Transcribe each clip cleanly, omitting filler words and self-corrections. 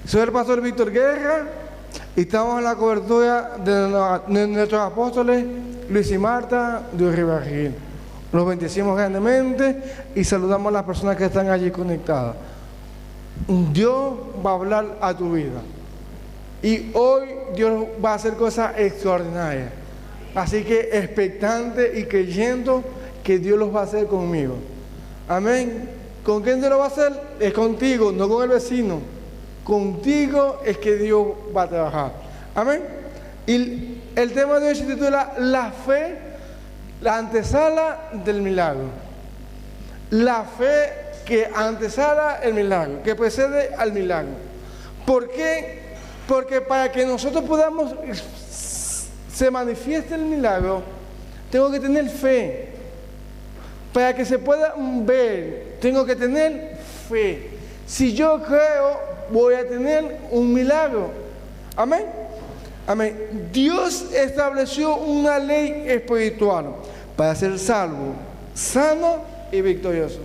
Soy el pastor Víctor Guerra y estamos en la cobertura de nuestros apóstoles Luis y Marta de Urribarri. Los bendecimos grandemente y saludamos a las personas que están allí conectadas. Dios va a hablar a tu vida y hoy Dios va a hacer cosas extraordinarias. Así que expectante y creyendo que Dios los va a hacer conmigo. Amén. ¿Con quién Dios lo va a hacer? Es contigo, no con el vecino. Contigo es que Dios va a trabajar. Amén. Y el tema de hoy se titula La fe, la antesala del milagro. La fe que antesala el milagro, que precede al milagro. ¿Por qué? Porque para que nosotros podamos se manifieste el milagro, tengo que tener fe. Para que se pueda ver, tengo que tener fe. Si yo creo, voy a tener un milagro. Amén. Amén. Dios estableció una ley espiritual para ser salvo, sano y victorioso.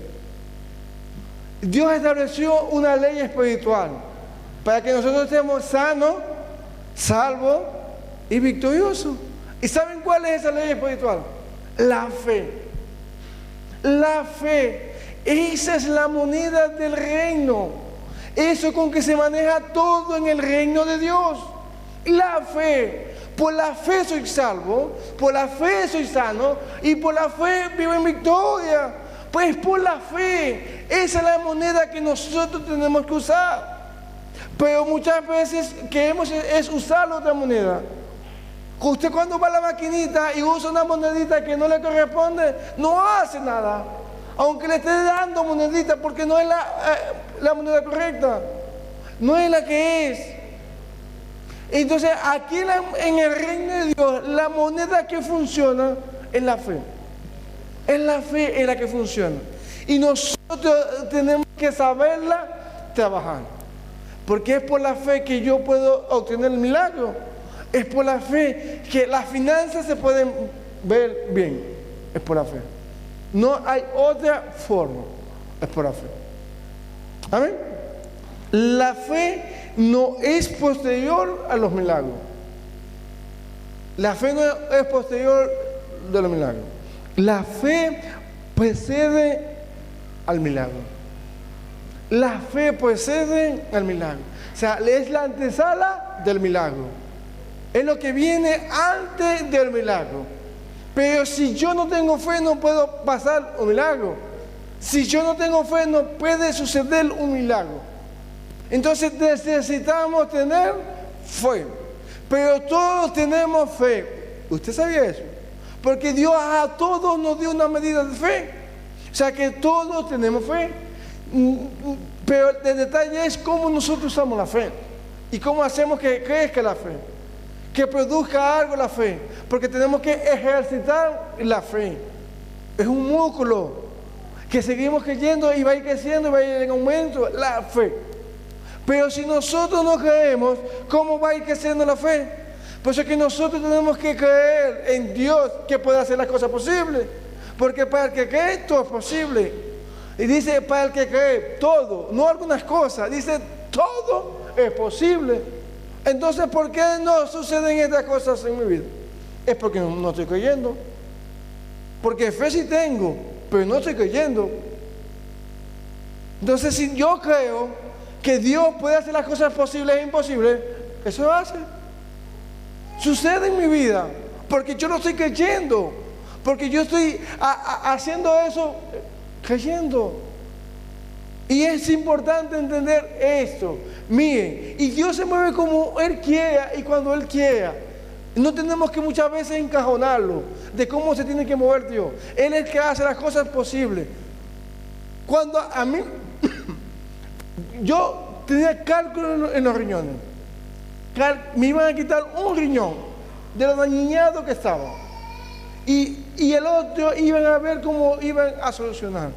Dios estableció una ley espiritual para que nosotros estemos sanos, salvos y victoriosos. ¿Y saben cuál es esa ley espiritual? La fe. La fe. Esa es la moneda del reino. Eso con que se maneja todo en el reino de Dios. La fe. Por la fe soy salvo, por la fe soy sano y por la fe vivo en victoria. Pues por la fe. Esa es la moneda que nosotros tenemos que usar. Pero muchas veces queremos es usar otra moneda. Usted cuando va a la maquinita y usa una monedita que no le corresponde, no hace nada. Aunque le esté dando monedita porque no es la moneda correcta. No es la que es. Entonces aquí en el reino de Dios, la moneda que funciona es la fe. Es la fe en la que funciona. Y nosotros tenemos que saberla trabajar. Porque es por la fe que yo puedo obtener el milagro. Es por la fe que las finanzas se pueden ver bien. Es por la fe. No hay otra forma. Es por la fe. Amén. La fe no es posterior a los milagros. La fe no es posterior de los milagros. La fe precede al milagro. La fe precede al milagro. O sea, es la antesala del milagro. Es lo que viene antes del milagro. Pero si yo no tengo fe, no puedo pasar un milagro. Si yo no tengo fe, no puede suceder un milagro. Entonces necesitamos tener fe. Pero todos tenemos fe. ¿Usted sabía eso? Porque Dios a todos nos dio una medida de fe. O sea que todos tenemos fe. Pero el detalle es cómo nosotros usamos la fe. Y cómo hacemos que crezca la fe. Que produzca algo la fe, porque tenemos que ejercitar la fe. Es un músculo que seguimos creyendo y va a ir creciendo y va a ir en aumento la fe. Pero si nosotros no creemos, ¿cómo va a ir creciendo la fe? Por eso es que nosotros tenemos que creer en Dios que puede hacer las cosas posibles, porque para el que cree todo es posible. Y dice para el que cree todo, no algunas cosas, dice todo es posible. Entonces, ¿por qué no suceden estas cosas en mi vida? Es porque no estoy creyendo. Porque fe sí tengo, pero no estoy creyendo. Entonces, si yo creo que Dios puede hacer las cosas posibles e imposibles, eso hace. Sucede en mi vida, porque yo no estoy creyendo. Porque yo estoy haciendo eso creyendo. Y es importante entender esto. Miren, y Dios se mueve como Él quiera y cuando Él quiera. No tenemos que muchas veces encajonarlo de cómo se tiene que mover Dios. Él es el que hace las cosas posibles. Cuando a mí, yo tenía cálculo en los riñones. Me iban a quitar un riñón de lo dañado que estaba. Y el otro iban a ver cómo iban a solucionar.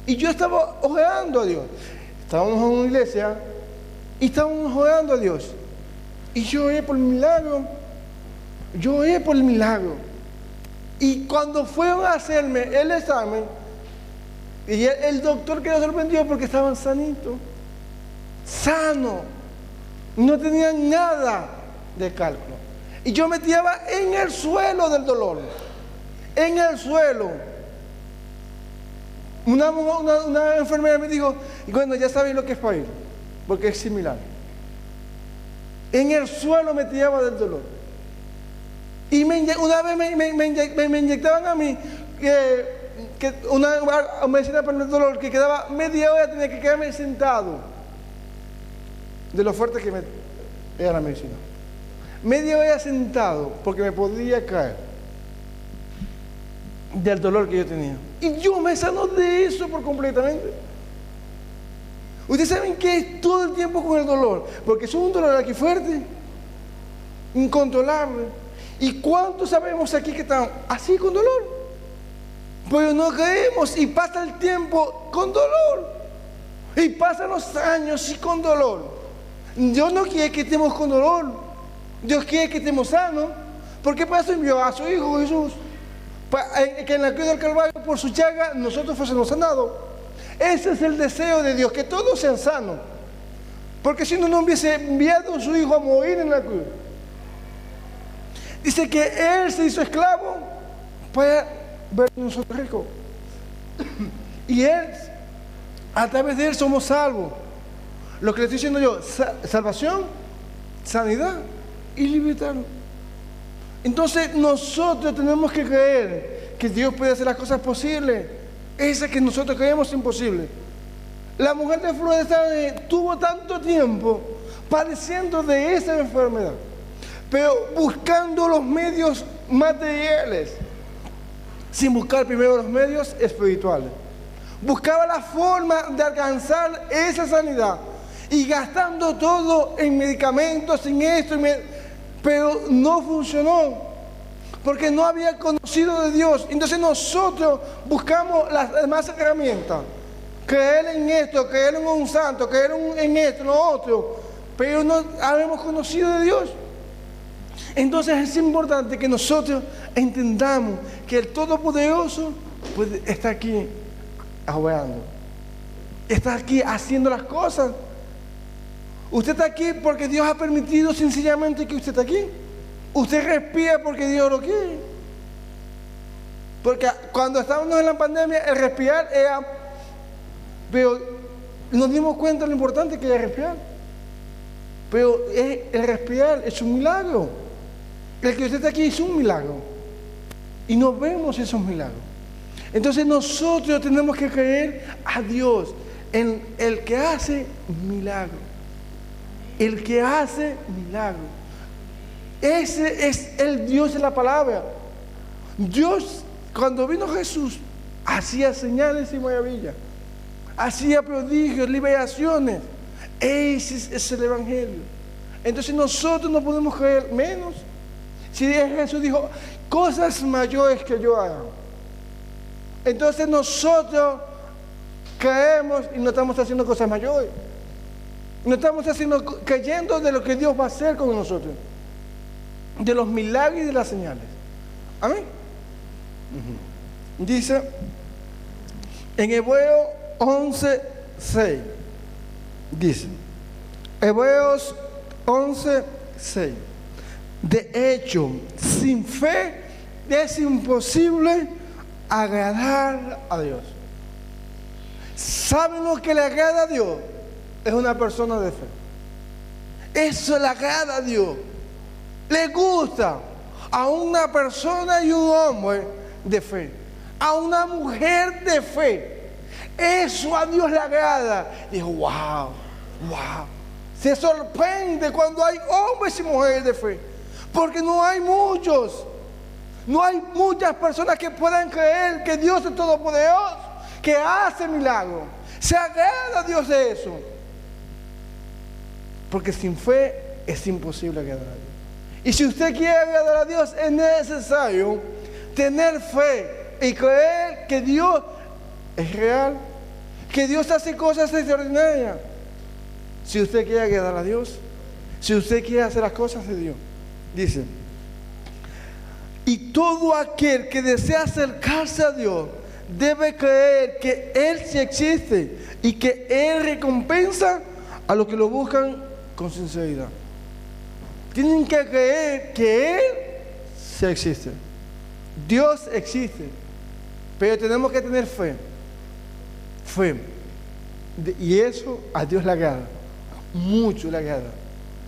Y yo estaba orando a Dios. Estábamos en una iglesia y estábamos orando a Dios. Y yo oré por el milagro. Yo oré por el milagro. Y cuando fueron a hacerme el examen, y el doctor quedó sorprendido porque estaban sanitos. Sano. No tenía nada de cálculo. Y yo me tiraba en el suelo del dolor. En el suelo. Una enfermera me dijo, bueno, ya sabéis lo que es para ir, porque es similar. En el suelo me tiraba del dolor. Y una vez me inyectaban a mí una medicina para el dolor que quedaba media hora, tenía que quedarme sentado de lo fuerte que era la medicina. Media hora sentado porque me podía caer del dolor que yo tenía. Y yo me sano de eso por completamente. Ustedes saben que es todo el tiempo con el dolor, porque es un dolor aquí fuerte, incontrolable. ¿Y cuántos sabemos aquí que están así con dolor? Pero no creemos y pasa el tiempo con dolor. Y pasan los años y con dolor. Dios no quiere que estemos con dolor. Dios quiere que estemos sanos. Porque para eso envió a su Hijo Jesús. Que en la cruz del Calvario, por su llaga, nosotros fuésemos sanados. Ese es el deseo de Dios, que todos sean sanos. Porque si no hubiese enviado a su Hijo a morir en la cruz. Dice que Él se hizo esclavo para ver a nosotros ricos. Y Él, a través de Él somos salvos. Lo que le estoy diciendo yo, salvación, sanidad y libertad. Entonces nosotros tenemos que creer que Dios puede hacer las cosas posibles. Esa que nosotros creemos imposible. La mujer de flujo de sangre tuvo tanto tiempo padeciendo de esa enfermedad, pero buscando los medios materiales, sin buscar primero los medios espirituales. Buscaba la forma de alcanzar esa sanidad y gastando todo en medicamentos, en esto, pero no funcionó porque no había conocido de Dios. Entonces nosotros buscamos las demás herramientas, creer en esto, creer en un santo, creer en esto, en lo otro, pero no habíamos conocido de Dios. Entonces es importante que nosotros entendamos que el Todopoderoso está aquí obrando, está aquí haciendo las cosas. Usted está aquí porque Dios ha permitido sencillamente que usted esté aquí. Usted respira porque Dios lo quiere. Porque cuando estábamos en la pandemia, el respirar era... Pero nos dimos cuenta de lo importante que era respirar. Pero el respirar es un milagro. El que usted esté aquí es un milagro. Y no vemos esos milagros. Entonces nosotros tenemos que creer a Dios, en el que hace milagros. El que hace milagros. Ese es el Dios de la palabra. Dios, cuando vino Jesús, hacía señales y maravillas, hacía prodigios, liberaciones. Ese es el Evangelio. Entonces nosotros no podemos creer menos. Si Jesús dijo, cosas mayores que yo hago. Entonces nosotros creemos y no estamos haciendo cosas mayores. No estamos creyendo de lo que Dios va a hacer con nosotros, de los milagros y de las señales. Amén. Dice en Hebreos 11:6, dice Hebreos 11:6, de hecho, sin fe es imposible agradar a Dios. ¿Saben lo que le agrada a Dios? Es una persona de fe. Eso le agrada a Dios. Le gusta a una persona y un hombre de fe, a una mujer de fe. Eso a Dios le agrada. Dijo, wow. Se sorprende cuando hay hombres y mujeres de fe, porque no hay muchos. No hay muchas personas que puedan creer que Dios es todopoderoso, que hace milagros. Se agrada a Dios de eso. Porque sin fe es imposible agradar a Dios. Y si usted quiere agradar a Dios, es necesario tener fe y creer que Dios es real, que Dios hace cosas extraordinarias. Si usted quiere agradar a Dios, si usted quiere hacer las cosas de Dios, dice, y todo aquel que desea acercarse a Dios debe creer que Él sí existe y que Él recompensa a los que lo buscan con sinceridad. Tienen que creer que Él sí existe. Dios existe. Pero tenemos que tener fe. Fe. Y eso a Dios le agrada. Mucho le agrada.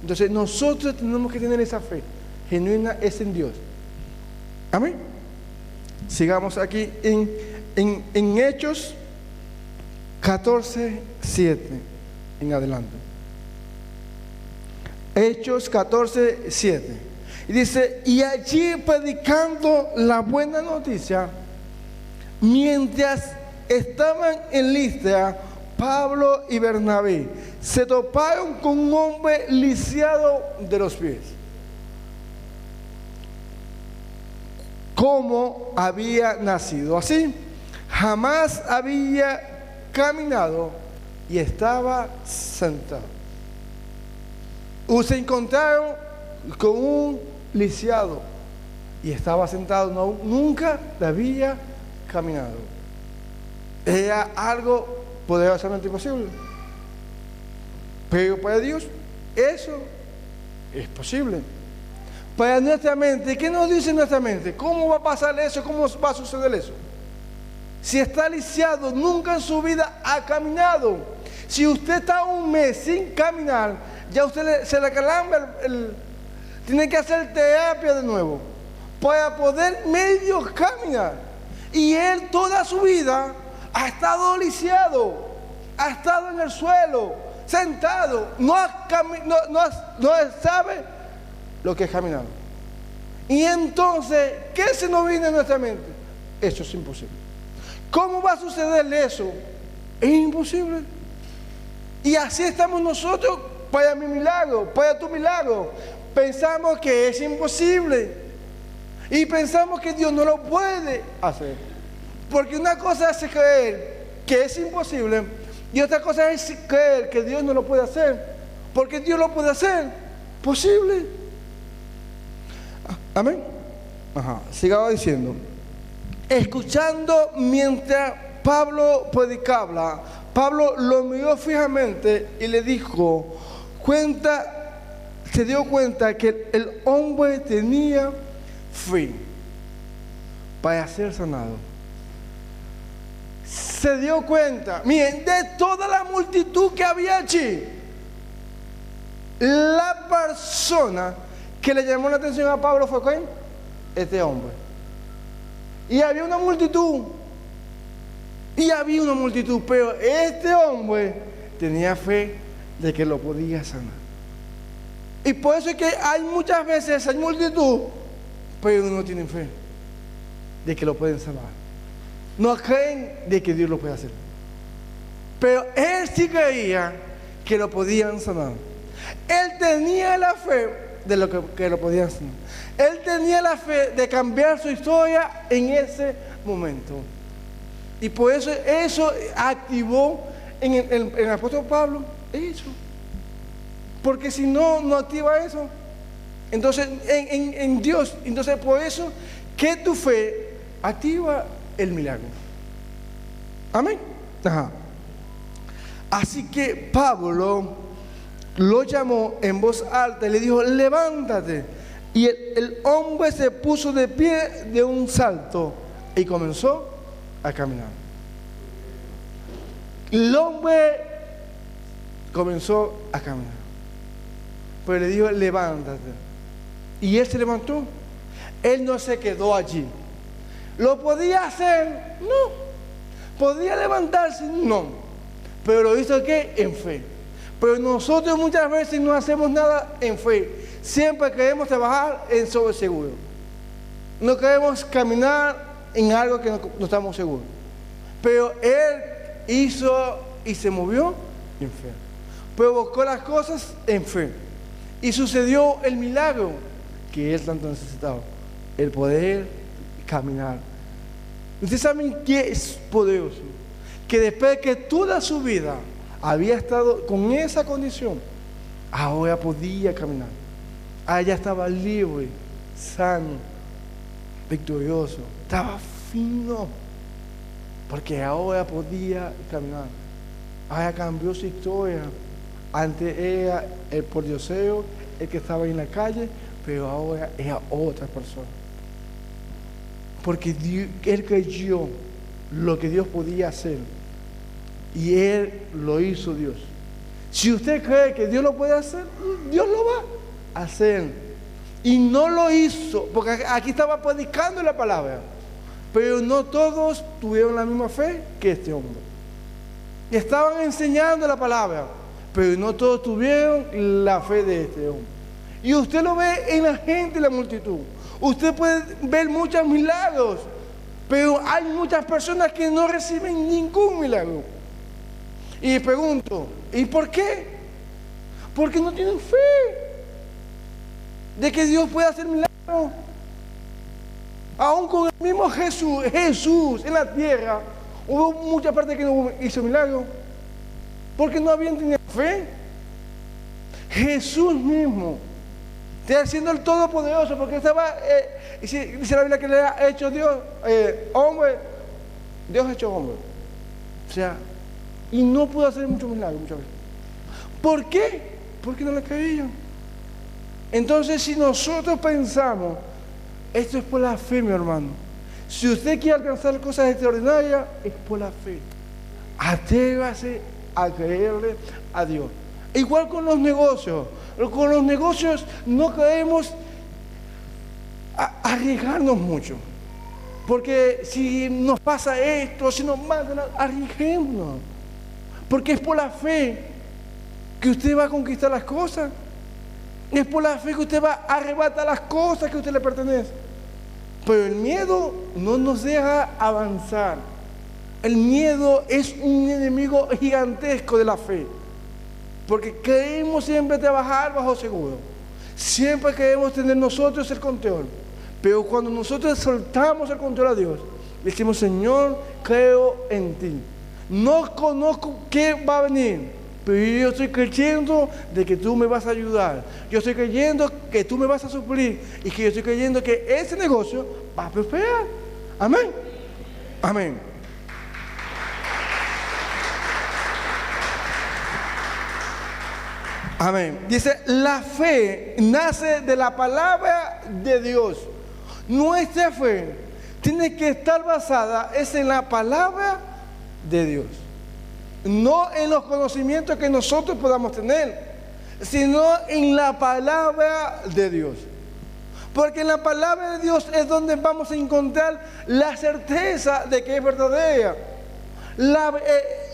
Entonces nosotros tenemos que tener esa fe. Genuina es en Dios. Amén. Sigamos aquí en Hechos 14:7 en adelante. Hechos 14:7. Y dice, y allí predicando la buena noticia, mientras estaban en Listra, Pablo y Bernabé se toparon con un hombre lisiado de los pies. Como había nacido así, jamás había caminado y estaba sentado. Se encontraron con un lisiado y estaba sentado, nunca había caminado. Era algo poderosamente imposible. Pero para Dios eso es posible. Para nuestra mente, ¿qué nos dice nuestra mente? ¿Cómo va a pasar eso? ¿Cómo va a suceder eso? Si está lisiado, nunca en su vida ha caminado. Si usted está un mes sin caminar, ya usted se le calambra, tiene que hacer terapia de nuevo para poder medio caminar. Y él toda su vida ha estado lisiado, ha estado en el suelo, sentado, no sabe lo que es caminar. Y entonces, ¿qué se nos viene a nuestra mente? Eso es imposible. ¿Cómo va a suceder eso? Es imposible. Y así estamos nosotros para mi milagro, para tu milagro. Pensamos que es imposible. Y pensamos que Dios no lo puede hacer. Porque una cosa es creer que es imposible y otra cosa es creer que Dios no lo puede hacer. Porque Dios lo puede hacer posible. Amén. Sigamos diciendo. Escuchando mientras Pablo predicaba, Pablo lo miró fijamente y le dijo, se dio cuenta que el hombre tenía fe para ser sanado. Se dio cuenta, miren, de toda la multitud que había allí, la persona que le llamó la atención a Pablo fue ¿quién? Este hombre. Y había una multitud, pero este hombre tenía fe de que lo podía sanar. Y por eso es que hay muchas veces, hay multitud, pero no tienen fe de que lo pueden sanar. No creen de que Dios lo puede hacer. Pero él sí creía que lo podían sanar. Él tenía la fe de que lo podían sanar. Él tenía la fe de cambiar su historia en ese momento. Y por eso activó en el apóstol Pablo eso. Porque si no activa eso, entonces en Dios, entonces por eso que tu fe activa el milagro. Amén. Así que Pablo lo llamó en voz alta y le dijo, levántate. Y el hombre se puso de pie de un salto y comenzó a caminar. El hombre comenzó a caminar. Pero le dijo, levántate. Y él se levantó. Él no se quedó allí. ¿Lo podía hacer? No. ¿Podía levantarse? No. Pero lo hizo ¿qué? En fe. Pero nosotros muchas veces no hacemos nada en fe. Siempre queremos trabajar en sobre seguro. No queremos caminar en algo que no estamos seguros. Pero él hizo y se movió en fe. Provocó las cosas en fe. Y sucedió el milagro que él tanto necesitaba. El poder caminar. Ustedes saben qué es poderoso. Que después de que toda su vida había estado con esa condición, ahora podía caminar. Allá estaba libre, sano, victorioso. Estaba fino. Porque ahora podía caminar. Ahora cambió su historia. Antes era el pordiosero, el que estaba en la calle, pero ahora era otra persona. Porque él creyó lo que Dios podía hacer y él lo hizo Dios. Si usted cree que Dios lo puede hacer, Dios lo va a hacer. Y no lo hizo, porque aquí estaba predicando la palabra, pero no todos tuvieron la misma fe que este hombre. Y estaban enseñando la palabra, pero no todos tuvieron la fe de este hombre. Y usted lo ve en la gente, en la multitud. Usted puede ver muchos milagros, pero hay muchas personas que no reciben ningún milagro. Y pregunto, ¿y por qué? Porque no tienen fe de que Dios puede hacer milagros. Aún con el mismo Jesús en la tierra, hubo muchas partes que no hizo milagros, porque no habían tenido fe. Jesús mismo está siendo el Todopoderoso, porque estaba, dice la Biblia que le ha hecho Dios, hombre, Dios ha hecho hombre. O sea, y no pudo hacer muchos milagros muchas veces. ¿Por qué? Porque no le creían. Entonces, si nosotros pensamos, esto es por la fe, mi hermano. Si usted quiere alcanzar cosas extraordinarias, es por la fe. Atrévase a creerle a Dios. Igual con los negocios. Con los negocios no queremos arriesgarnos mucho. Porque si nos pasa esto, si nos matan, arriesguémonos. Porque es por la fe que usted va a conquistar las cosas. Es por la fe que usted va a arrebatar las cosas que a usted le pertenecen. Pero el miedo no nos deja avanzar. El miedo es un enemigo gigantesco de la fe. Porque queremos siempre trabajar bajo seguro. Siempre queremos tener nosotros el control. Pero cuando nosotros soltamos el control a Dios, decimos, Señor, creo en ti. No conozco qué va a venir, pero yo estoy creyendo de que tú me vas a ayudar. Yo estoy creyendo que tú me vas a suplir y que yo estoy creyendo que ese negocio va a prosperar. Amén. Amén. Amén. Dice, la fe nace de la palabra de Dios. Nuestra fe tiene que estar basada en la palabra de Dios. No en los conocimientos que nosotros podamos tener, sino en la palabra de Dios. Porque en la palabra de Dios es donde vamos a encontrar la certeza de que es verdadera, la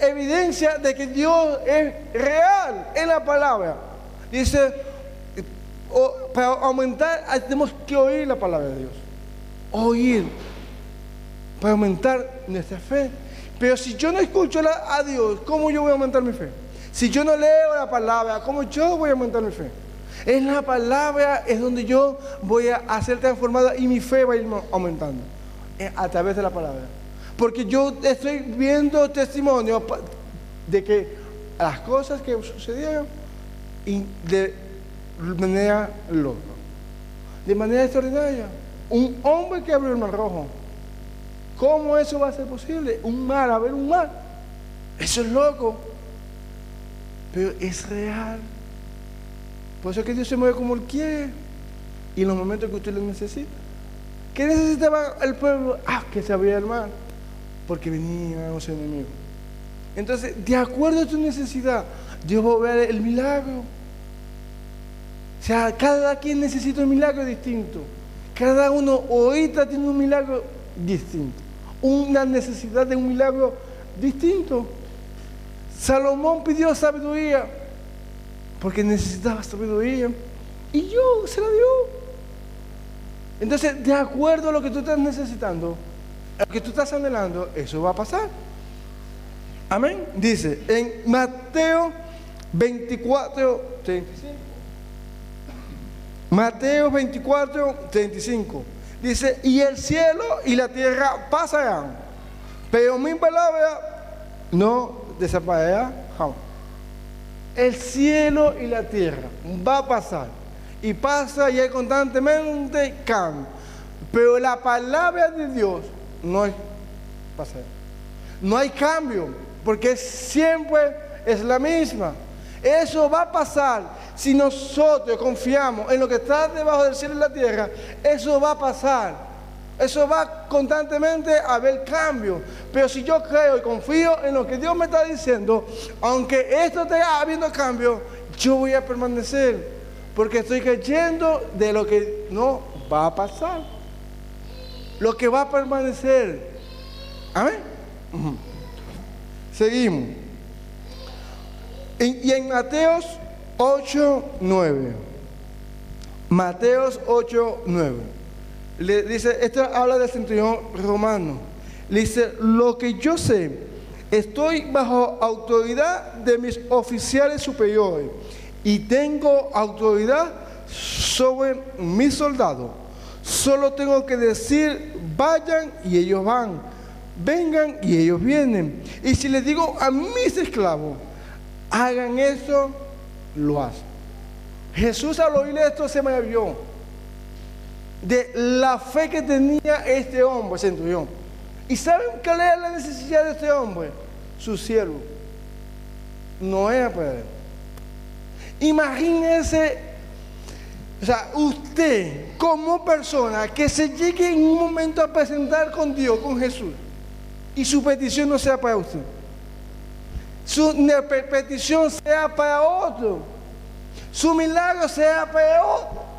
evidencia de que Dios es real en la palabra. Dice, para aumentar tenemos que oír la palabra de Dios. Oír, para aumentar nuestra fe. Pero si yo no escucho a Dios, ¿cómo yo voy a aumentar mi fe? Si yo no leo la palabra, ¿cómo yo voy a aumentar mi fe? En la palabra es donde yo voy a ser transformada y mi fe va a ir aumentando. A través de la palabra. Porque yo estoy viendo testimonio de que las cosas que sucedieron de manera loca, de manera extraordinaria. Un hombre que abrió el mar rojo. ¿Cómo eso va a ser posible? Un mar, haber un mar. Eso es loco. Pero es real. Por eso es que Dios se mueve como Él quiere. Y en los momentos que usted lo necesita. ¿Qué necesitaba el pueblo? Que se abriera el mar. Porque venían los enemigos. Entonces, de acuerdo a tu necesidad, Dios va a ver el milagro. O sea, cada quien necesita un milagro distinto. Cada uno ahorita tiene un milagro distinto. Una necesidad de un milagro distinto. Salomón pidió sabiduría porque necesitaba sabiduría y Dios se la dio. Entonces, de acuerdo a lo que tú estás necesitando, a lo que tú estás anhelando, eso va a pasar. Amén. Dice en Mateo 24, 35. Mateo 24, 35. Dice, y el cielo y la tierra pasarán, pero mi palabra no desaparecerá jamás. El cielo y la tierra va a pasar, y pasa y hay constantemente cambio, pero la palabra de Dios no es pasar. No hay cambio, porque siempre es la misma. Eso va a pasar si nosotros confiamos en lo que está debajo del cielo y la tierra. Eso va a pasar. Eso va constantemente a haber cambio. Pero si yo creo y confío en lo que Dios me está diciendo, aunque esto esté habiendo cambio, yo voy a permanecer. Porque estoy creyendo de lo que no va a pasar. Lo que va a permanecer. Amén. Seguimos. Y en Mateos 8:9. Mateos 8:9. Le dice, esto habla del centurión romano. Le dice, lo que yo sé, estoy bajo autoridad de mis oficiales superiores y tengo autoridad sobre mis soldados. Solo tengo que decir, vayan y ellos van, vengan y ellos vienen. Y si les digo a mis esclavos, hagan eso, lo hacen. Jesús al oír esto se maravilló de la fe que tenía este hombre, centurión. ¿Y saben cuál era la necesidad de este hombre? Su siervo. No era para él. Imagínense, o sea, usted como persona que se llegue en un momento a presentar con Dios, con Jesús, y su petición no sea para usted. Su petición sea para otro. Su milagro sea para otro.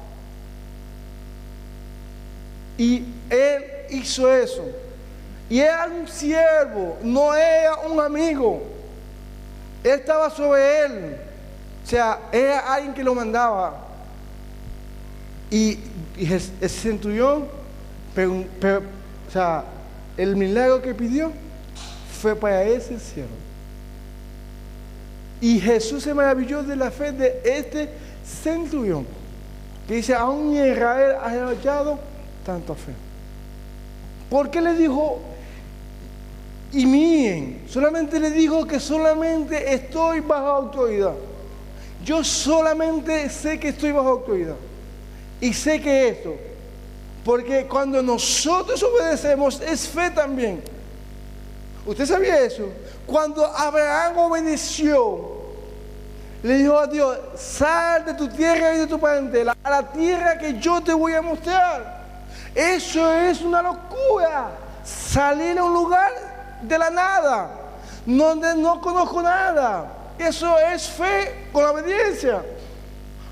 Y él hizo eso. Y era un siervo, no era un amigo. Él estaba sobre él. O sea, era alguien que lo mandaba. Y ese centurión, o sea, el milagro que pidió fue para ese siervo. Y Jesús se maravilló de la fe de este centurión, que dice, aún en Israel ha hallado tanta fe. ¿Por qué le dijo? Y miren, solamente le dijo que solamente estoy bajo autoridad. Yo solamente sé que estoy bajo autoridad. Y sé que esto, porque cuando nosotros obedecemos es fe también. ¿Usted sabía eso? Cuando Abraham obedeció, le dijo a Dios, sal de tu tierra y de tu parentela a la tierra que yo te voy a mostrar. Eso es una locura. Salir a un lugar de la nada, donde no conozco nada. Eso es fe con la obediencia.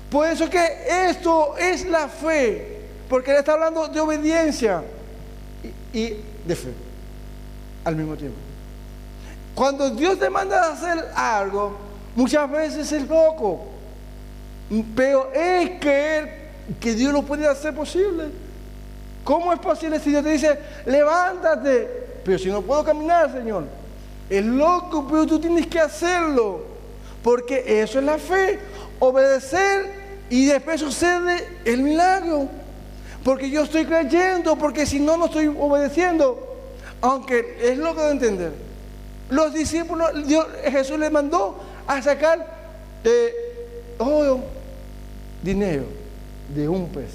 Por eso que esto es la fe, porque él está hablando de obediencia y de fe al mismo tiempo. Cuando Dios te manda a hacer algo, muchas veces es loco, pero es creer que Dios lo puede hacer posible. ¿Cómo es posible si Dios te dice, levántate? Pero si no puedo caminar, Señor. Es loco, pero tú tienes que hacerlo, porque eso es la fe. Obedecer y después sucede el milagro. Porque yo estoy creyendo, porque si no, no estoy obedeciendo. Aunque es loco de entender. Los discípulos, Jesús les mandó a sacar dinero de un pez.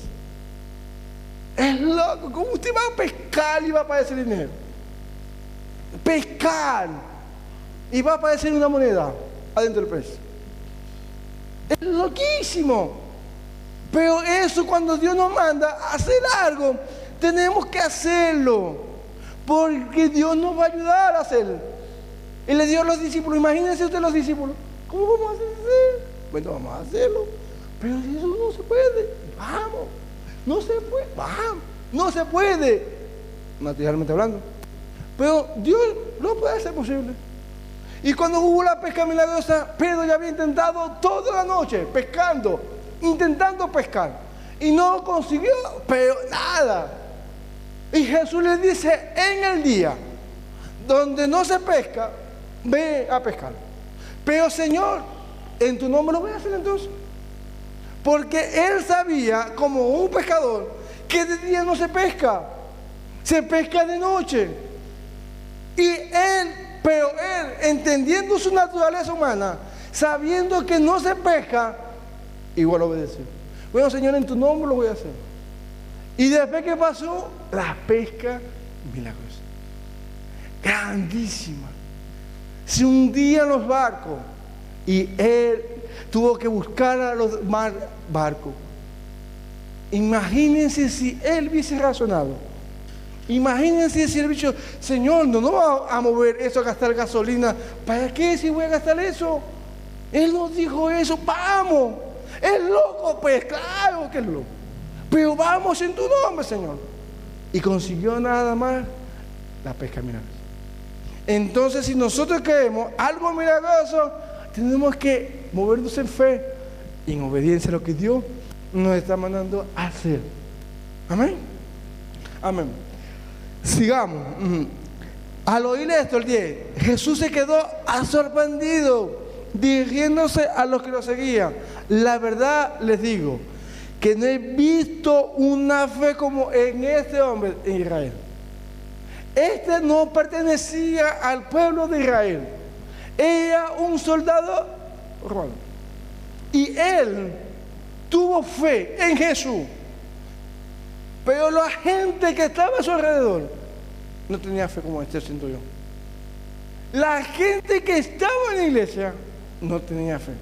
Es loco, ¿cómo usted va a pescar y va a aparecer dinero? Pescar y va a aparecer una moneda adentro del pez. Es loquísimo. Pero eso, cuando Dios nos manda a hacer algo, tenemos que hacerlo, porque Dios nos va a ayudar a hacerlo. Y le dio a los discípulos, imagínense ustedes los discípulos, ¿cómo vamos a hacer? Bueno, vamos a hacerlo, pero si eso no se puede, vamos, no se puede, vamos, no se puede, materialmente hablando, pero Dios lo puede hacer posible. Y cuando hubo la pesca milagrosa, Pedro ya había intentado toda la noche pescando, intentando pescar, y no consiguió, pero nada. Y Jesús le dice, en el día donde no se pesca, ve a pescar. Pero Señor, en tu nombre lo voy a hacer entonces. Porque él sabía, como un pescador, que de día no se pesca, se pesca de noche. Y pero él, entendiendo su naturaleza humana, sabiendo que no se pesca, igual obedeció. Bueno, Señor, en tu nombre lo voy a hacer. Y después que pasó, la pesca milagrosa, grandísima, se hundían los barcos y él tuvo que buscar a los barcos. Imagínense si él hubiese razonado. Imagínense si él hubiese dicho, Señor, no va a mover eso a gastar gasolina. ¿Para qué si voy a gastar eso? Él nos dijo eso, vamos. ¿Es loco? Pues claro que es loco. Pero vamos en tu nombre, Señor. Y consiguió nada más la pesca milagrosa. Entonces, si nosotros queremos algo milagroso, tenemos que movernos en fe y en obediencia a lo que Dios nos está mandando a hacer. Amén. Amén. Sigamos. Al oír esto, el 10, Jesús se quedó sorprendido, dirigiéndose a los que lo seguían. La verdad les digo que no he visto una fe como en este hombre en Israel. Este no pertenecía al pueblo de Israel. Era un soldado romano. Y él tuvo fe en Jesús. Pero la gente que estaba a su alrededor no tenía fe como este centurión. La gente que estaba en la iglesia no tenía fe.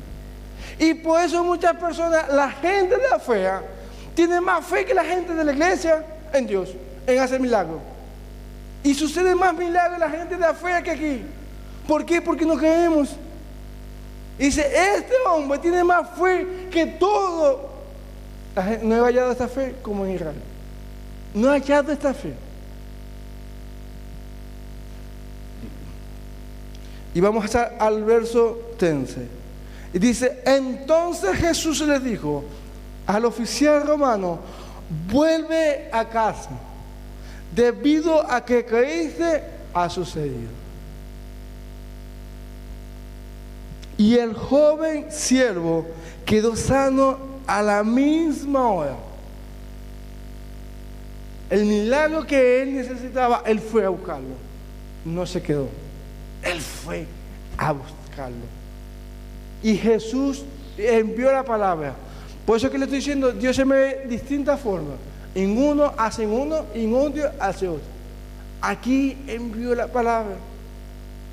Y por eso muchas personas, la gente de la fe, tiene más fe que la gente de la iglesia en Dios, en hacer milagros. Y sucede más milagros la gente de la fe que aquí. ¿Por qué? Porque no creemos. Dice, este hombre tiene más fe que todo. No he hallado esta fe como en Israel. No he hallado esta fe. Y vamos a estar al verso 13. Y dice, entonces Jesús les dijo al oficial romano, vuelve a casa, debido a que creíste ha sucedido. Y el joven siervo quedó sano a la misma hora. El milagro que él necesitaba, él fue a buscarlo. No se quedó. Él fue a buscarlo. Y Jesús envió la palabra. Por eso que le estoy diciendo, Dios se me ve de distintas formas. En uno hace uno y en otro hace otro. Aquí envió la palabra.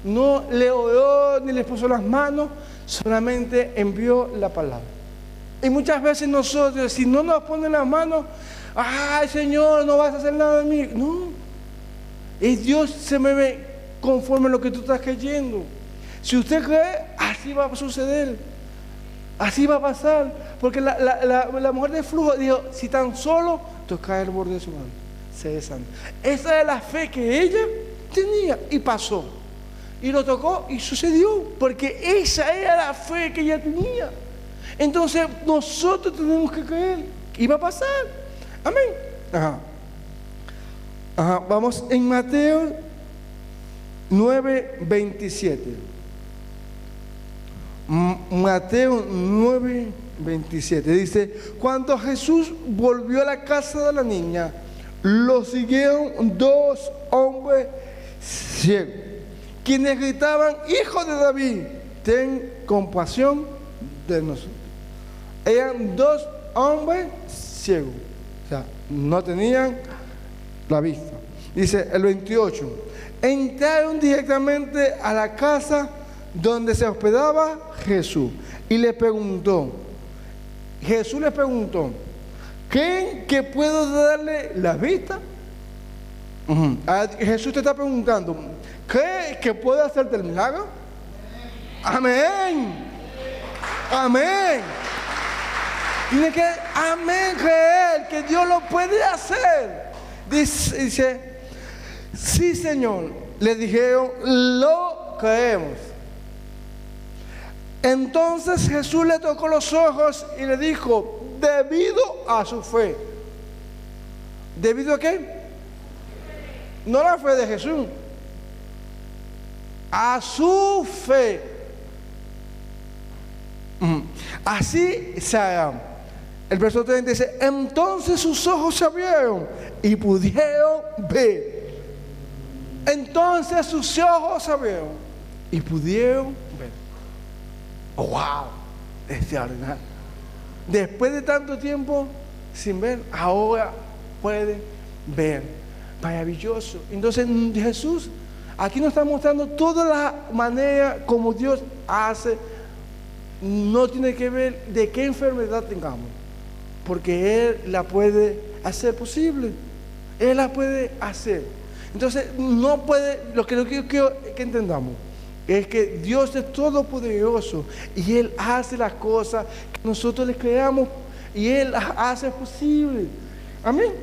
No le oró ni le puso las manos, solamente envió la palabra. Y muchas veces nosotros, si no nos ponen las manos, ay Señor, no vas a hacer nada de mí. No. Y Dios se me ve conforme a lo que tú estás creyendo. Si usted cree, así va a suceder. Así va a pasar. Porque la mujer de flujo dijo, si tan solo tocar el borde de su mano, seré sana. Esa es la fe que ella tenía y pasó. Y lo tocó y sucedió. Porque esa era la fe que ella tenía. Entonces nosotros tenemos que creer. Y va a pasar. Amén. Ajá. Vamos en Mateo 9:27. Mateo 9:27 dice, cuando Jesús volvió a la casa de la niña, lo siguieron dos hombres ciegos, quienes gritaban, hijo de David, ten compasión de nosotros. Eran dos hombres ciegos, o sea, no tenían la vista. Dice el 28, entraron directamente a la casa donde se hospedaba Jesús y le preguntó, Jesús le preguntó, ¿creen que puedo darle la vista? Jesús te está preguntando, ¿crees que puedo hacerte el milagro? Amén. Amén. Tiene que, amén, creer que Dios lo puede hacer. Dice, sí Señor. Le dijeron, lo creemos. Entonces Jesús le tocó los ojos y le dijo, debido a su fe. ¿Debido a qué? No la fe de Jesús. A su fe. Así se hará. El verso 30 dice, entonces sus ojos se abrieron y pudieron ver. Entonces sus ojos se abrieron y pudieron ver. Oh, wow, extraordinario. Después de tanto tiempo sin ver, ahora puede ver. Maravilloso. Entonces Jesús aquí nos está mostrando toda la manera como Dios hace no tiene que ver de qué enfermedad tengamos, porque Él la puede hacer posible. Él la puede hacer. Entonces, no puede, lo que yo quiero que entendamos es que Dios es todopoderoso y Él hace las cosas que nosotros le creamos y Él las hace posible. Amén.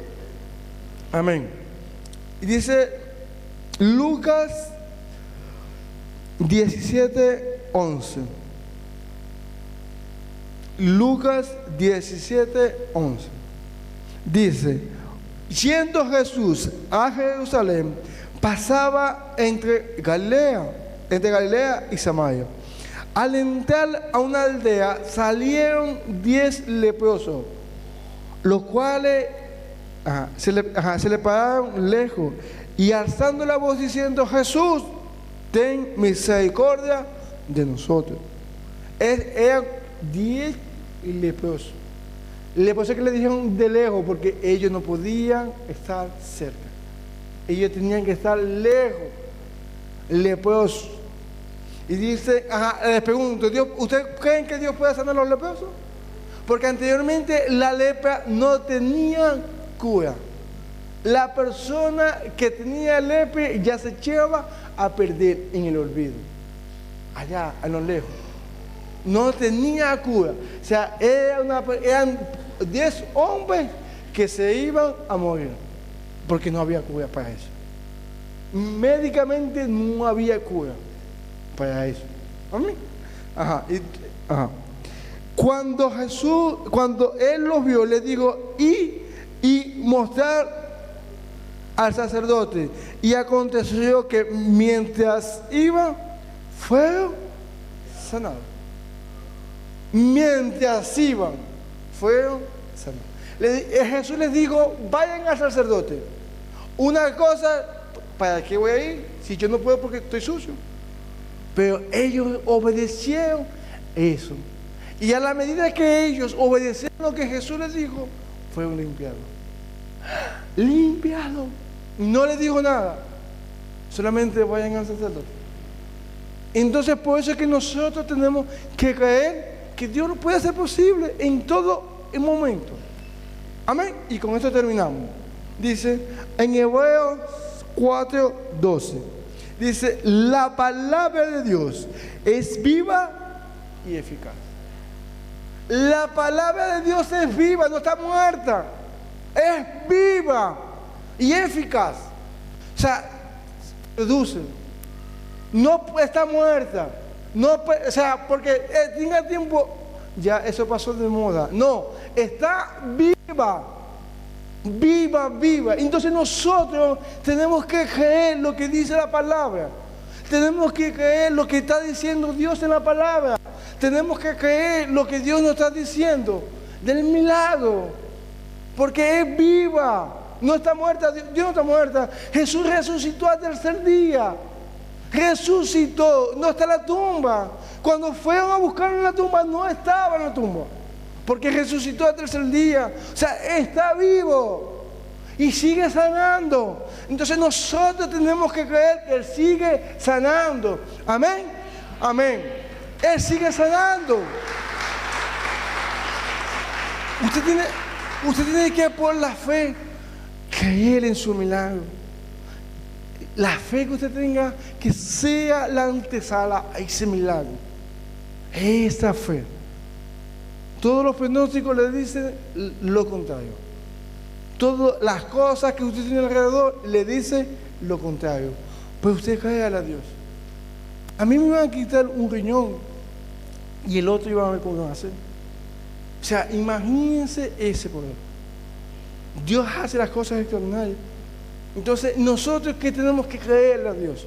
Amén. Y dice Lucas 17:11. Lucas 17:11. Dice: yendo Jesús a Jerusalén, pasaba entre Galilea y Samaria. Al entrar a una aldea, salieron 10 leprosos, los cuales se le pararon lejos y alzando la voz diciendo: Jesús, ten misericordia de nosotros. Eran 10 leprosos. Leprosos que le dijeron de lejos porque ellos no podían estar cerca. Ellos tenían que estar lejos. Leprosos. Y dice, les pregunto, ¿ustedes creen que Dios puede sanar a los leprosos? Porque anteriormente la lepra no tenía cura. La persona que tenía lepra ya se echaba a perder en el olvido. Allá, a lo lejos. No tenía cura. O sea, eran 10 hombres que se iban a morir. Porque no había cura para eso. Médicamente no había cura para eso. Amén. Cuando Él los vio, le dijo: y mostrar al sacerdote. Y aconteció que mientras iban, fueron sanados. Mientras iban, fueron sanados. Jesús les dijo: vayan al sacerdote. Una cosa, ¿para qué voy a ir? Si yo no puedo porque estoy sucio. Pero ellos obedecieron eso. Y a la medida que ellos obedecieron lo que Jesús les dijo, fueron limpiados. Limpiados. No les dijo nada. Solamente vayan al sacerdote. Entonces, por eso es que nosotros tenemos que creer que Dios lo puede hacer posible en todo el momento. Amén. Y con esto terminamos. Dice en Hebreos 4:12. Dice: la palabra de Dios es viva y eficaz. La palabra de Dios es viva, no está muerta. Es viva y eficaz. O sea, produce. No está muerta. No, o sea, porque tenga tiempo, ya eso pasó de moda. No, está viva. Viva, viva. Entonces nosotros tenemos que creer lo que dice la palabra. Tenemos que creer lo que está diciendo Dios en la palabra. Tenemos que creer lo que Dios nos está diciendo del milagro. Porque es viva. No está muerta. Dios no está muerta. Jesús resucitó al tercer día. Resucitó. No está en la tumba. Cuando fueron a buscarlo en la tumba, no estaba en la tumba. Porque resucitó al tercer día. O sea, está vivo. Y sigue sanando. Entonces nosotros tenemos que creer que Él sigue sanando. Amén. Amén. Él sigue sanando. Usted tiene que por la fe creer en su milagro. La fe que usted tenga que sea la antesala a ese milagro. Esa fe. Todos los pronósticos le dicen lo contrario. Todas las cosas que usted tiene alrededor le dicen lo contrario. Pues usted créale a Dios. A mí me iban a quitar un riñón y el otro iba a ver cómo iban a hacer. O sea, imagínense ese poder. Dios hace las cosas extraordinarias. Entonces, nosotros que tenemos que creerle a Dios.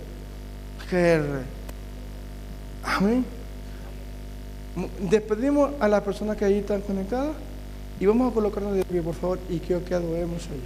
Creerle. Amén. Despedimos a las personas que ahí están conectadas y vamos a colocarnos de pie, por favor, y quiero que adoremos allí.